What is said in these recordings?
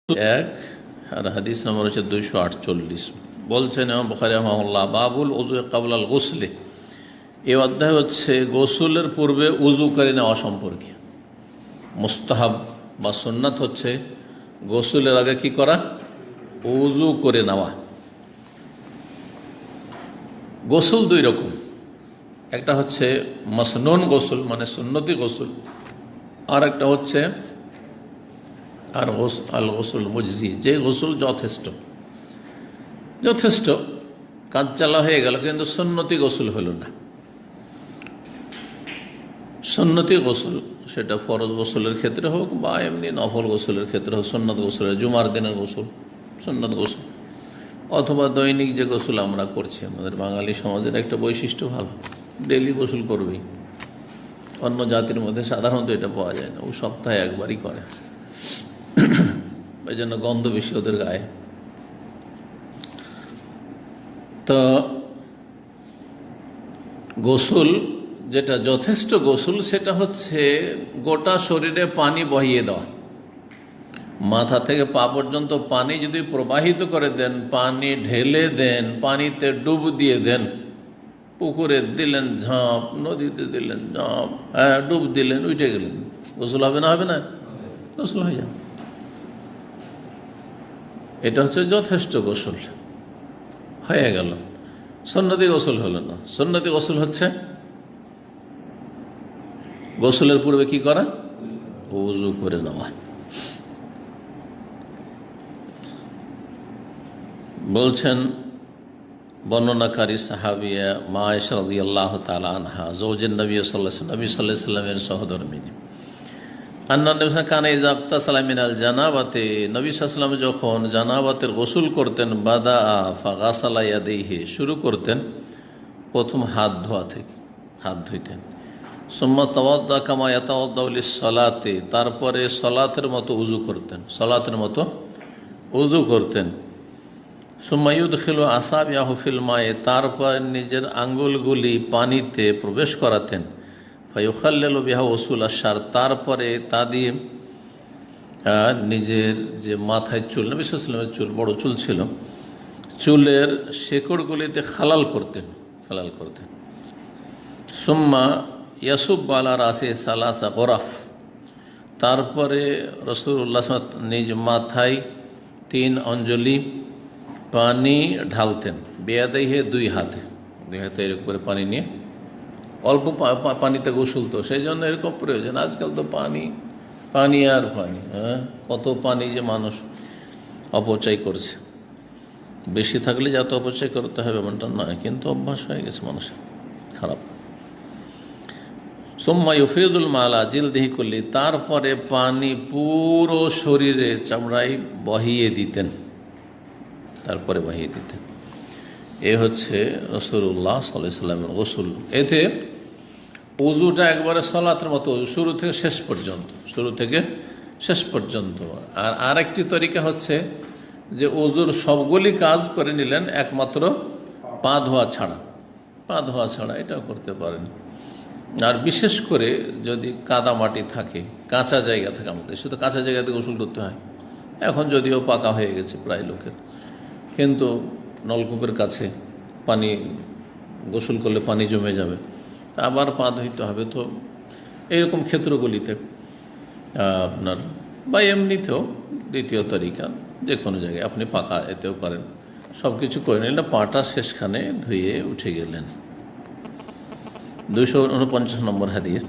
এক আর হাদিস নম্বর হচ্ছে 248। বলছেন ইমাম বুখারী রাহিমাহুল্লাহ, বাবুল উযু ক্বাবলাল গুসলি। এই অধ্যায় হচ্ছে গোসলের পূর্বে উজু করে নেওয়া সম্পর্কে। মুস্তাহাব বা সুন্নাত হচ্ছে গোসলের আগে কি করা? উজু করে নেওয়া। গোসল দুই রকম, একটা হচ্ছে মাসনুন গোসল মানে সুন্নতি গোসল, আর একটা হচ্ছে আল গোসল মুজজি, যে গোসল যথেষ্ট কাজ চালা হয়ে গেল, কিন্তু সুন্নতি গোসল হলো না। সুন্নতি গোসল সেটা ফরজ গোসলের ক্ষেত্রে হোক বা এমনি নফল গোসলের ক্ষেত্রে হোক, সুন্নত গোসলের জুমার দিনের গোসল সুন্নত গোসল, অথবা দৈনিক যে গোসল আমরা করছি, আমাদের বাঙালি সমাজের একটা বৈশিষ্ট্য ভালো, ডেলি গোসল করবেই। অন্য জাতির মধ্যে সাধারণত এটা পাওয়া যায় না, ও সপ্তাহে একবারই করে, এই জন্য গন্ধ বেশি ওদের গায়ে। তো গোসল যেটা যথেষ্ট গোসল সেটা হচ্ছে গোটা শরীরে পানি বহিয়ে দেওয়া, মাথা থেকে পা পর্যন্ত পানি যদি প্রবাহিত করে দেন, পানি ঢেলে দেন, পানিতে ডুব দিয়ে দেন, পুকুরে দিলেন ঝাঁপ, নদীতে দিলেন ঝাঁপ, ডুব দিলেন, উঠে গেলেন, গোসল হবে না? হবে না? গোসল হয়ে যাবে। এটা হচ্ছে যথেষ্ট গোসল হয়ে গেল, সুন্নতি গোসল হলো না। সুন্নতি গোসল হচ্ছে গোসলের পূর্বে কি করা? ওযু করে নেওয়া। বলছেন বর্ণনাকারী সাহাবিয়া মা আয়েশা রাদিয়াল্লাহু তাআলা আনহা, যৌজেন নবী সাল্লাল্লাহু আলাইহি ওয়াসাল্লামের সহধর্মিণী, আন্না নবী কানা ইযা ইগতাসালা মিনাল জানাবাতে, নবী সাল্লাল্লাহু আলাইহি ওয়াসাল্লাম যখন জানাবাতের গোসল করতেন, বাদা ফাগাসালা ইয়াদাইহি, শুরু করতেন প্রথম হাত ধোয়া থেকে, হাত ধুইতেন। সুম্মা তাওয়াদ্দা কামা ইয়াতাওয়াদ্দাউ লিস-সালাতি, তারপরে সালাতের মতো উযু করতেন, সালাতের মতো উযু করতেন। সুম্মা ইউদখিলু আসাবিয়াহু ফিল মায়ে, তারপর নিজের আঙ্গুলগুলি পানিতে প্রবেশ করাতেন। ফায়ুখাল্লিলু বিহা উসুল আশ-শার, তারপরে তা দিয়ে নিজের যে মাথায় চুল, নবী সাল্লাল্লাহু আলাইহি ওয়াসাল্লামের চুল বড় চুল ছিল, চুলের শেকড়গুলিতে খালাল করতেন। সুম্মা ইয়াসুব আলা রাসে সালাসা গরাফ, তারপরে রাসূলুল্লাহ নিজ মাথায় 3 অঞ্জলি পানি ঢালতেন। বেয়াদাইহে, দুই হাতে এরকম করে পানি নিয়ে, অল্প পানিতে গোসল, তো সেই জন্য এরকম প্রয়োজন। আজকাল তো পানি আর পানি, কত পানি যে মানুষ অপচয় করছে। বেশি থাকলে যত অপচয় করতে হবে এমনটা নয়, কিন্তু অভ্যাস হয়ে গেছে মানুষের খারাপ। সুম্মা ইউফিদুল মালা জিলদিহি কুল্লি, তারপরে পানি পুরো শরীরে চামড়ায় বহিয়ে দিতেন, এ হচ্ছে রাসূলুল্লাহ সাল্লাল্লাহু আলাইহি ওয়াসাল্লামের গোসল। এতে উযুটা একবারে সালাতের মতো, শুরু থেকে শেষ পর্যন্ত। আর আরেকটি তরিকা হচ্ছে যে উযুর সবগুলি কাজ করে নিলেন, একমাত্র পা ধোয়া ছাড়া, এটাও করতে পারেন। আর বিশেষ করে যদি কাদা মাটি থাকে, কাঁচা জায়গা থাকে, আমাদের শুধু কাঁচা জায়গাতে গোসল করতে হয়। এখন যদিও পাকা হয়ে গেছে প্রায় লোকের, কিন্তু নলকূপের কাছে পানি, গোসল করলে পানি জমে যাবে, তা আবার পা ধুইতে হবে। তো এইরকম ক্ষেত্রগুলিতে আপনার বা এমনিতেও দ্বিতীয় তরিকা, যে কোনো জায়গায় আপনি পাকা এতেও করেন, সব কিছু করে নিলেন, পাটা শেষখানে ধুয়ে উঠে গেলেন। 249 নম্বর হাদিস,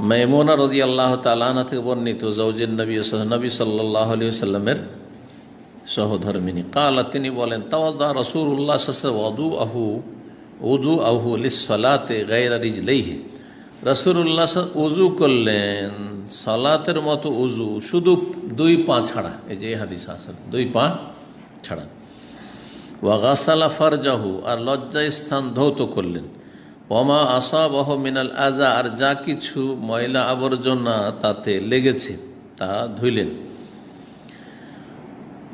মাইমুনা রাদিয়াল্লাহু তাআলা আনহা থেকে বর্ণিত, যৌজেন নবী সাল্লাল্লাহু আলাইহি ওয়াসাল্লামের সহধর্মিণী, কালা, তিনি বলেন, তাওয়াদ্দা রাসূলুল্লাহ সাল্লাল্লাহু আলাইহি ওযুআহু লিস-সালাতি গায়রা রিজলাইহি, রাসূলুল্লাহ ওযু করলেন সালাতের মতো ওযু, শুধু 2 পা ছাড়া। এই যে হাদিস আছে, 2 পা ছাড়া। ওয়া গাসালা ফারজাহু, আর লজ্জা স্থান ধৌত করলেন। ওমা আসাবাহু মিনাল আযা, আর যা কিছু ময়লা আবর্জনা তাতে লেগেছে তা ধুইলেন।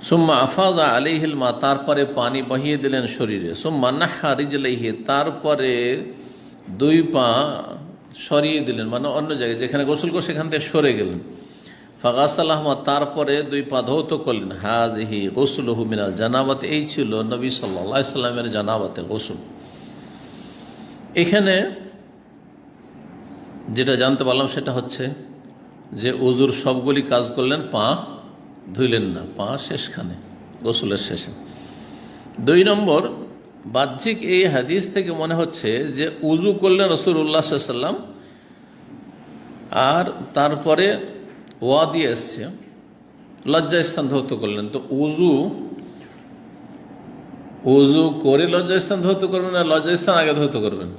সুম্মা আফাযা আলাইহিল মা, তারপরে পানি বহিয়ে দিলেন শরীরে। সুম্মা নাহা রিজলাইহি, তারপরে 2 পা সরিয়ে দিলেন, মানে অন্য জায়গায় যেখানে গোসল করে সেখান থেকে সরে গেলেন। ফাগাসালাহমা, তারপরে দুই পা ধৌত করলেন। হাযিহি গুসলুহু মিনাল জানাবাত, এই ছিল নবী সাল্লাল্লাহু আলাইহি সাল্লামের জানাবাতের গোসল। এখানে যেটা জানতে পারলাম সেটা হচ্ছে যে ওযুর সবগুলি কাজ করলেন, পা ধুইলেন না, পা শেষখানে, গোসলের শেষে। 2 নম্বর, বাহ্যিক এই হাদিস থেকে মনে হচ্ছে যে উজু করলেন রাসূলুল্লাহ সাল্লাল্লাহু আলাইহি ওয়াসাল্লাম, আর তারপরে ওয়া দিয়ে এসছে লজ্জাস্থান ধৌত করলেন। তো উজু করে লজ্জাস্থান ধৌত করবেন না লজ্জাস্থান আগে ধৌত করবেন?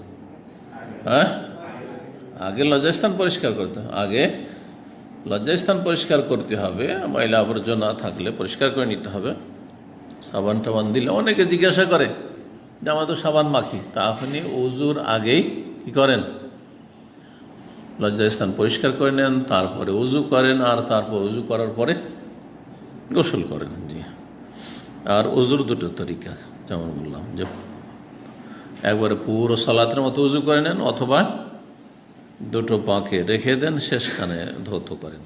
হ্যাঁ, আগে লজ্জাস্থান পরিষ্কার করতে হবে, আগে লজ্জাস্থান পরিষ্কার করতে হবে। ময়লা আবর্জনা থাকলে পরিষ্কার করে নিতে হবে। সাবান টাবান দিলে, অনেকে জিজ্ঞাসা করে যে আমরা তো সাবান মাখি, তা আপনি উজুর আগেই কি করেন? লজ্জাস্থান পরিষ্কার করে নেন, তারপরে উজু করেন, আর তারপর উজু করার পরে গোসল করেন। জি, আর উজুর 2টো তরিকা, যেমন বললাম যে একবারে পুরো সালাতের মতো উজু করে নেন, অথবা 2টো পাকে রেখে দেন, শেষখানে ধৌত করেন।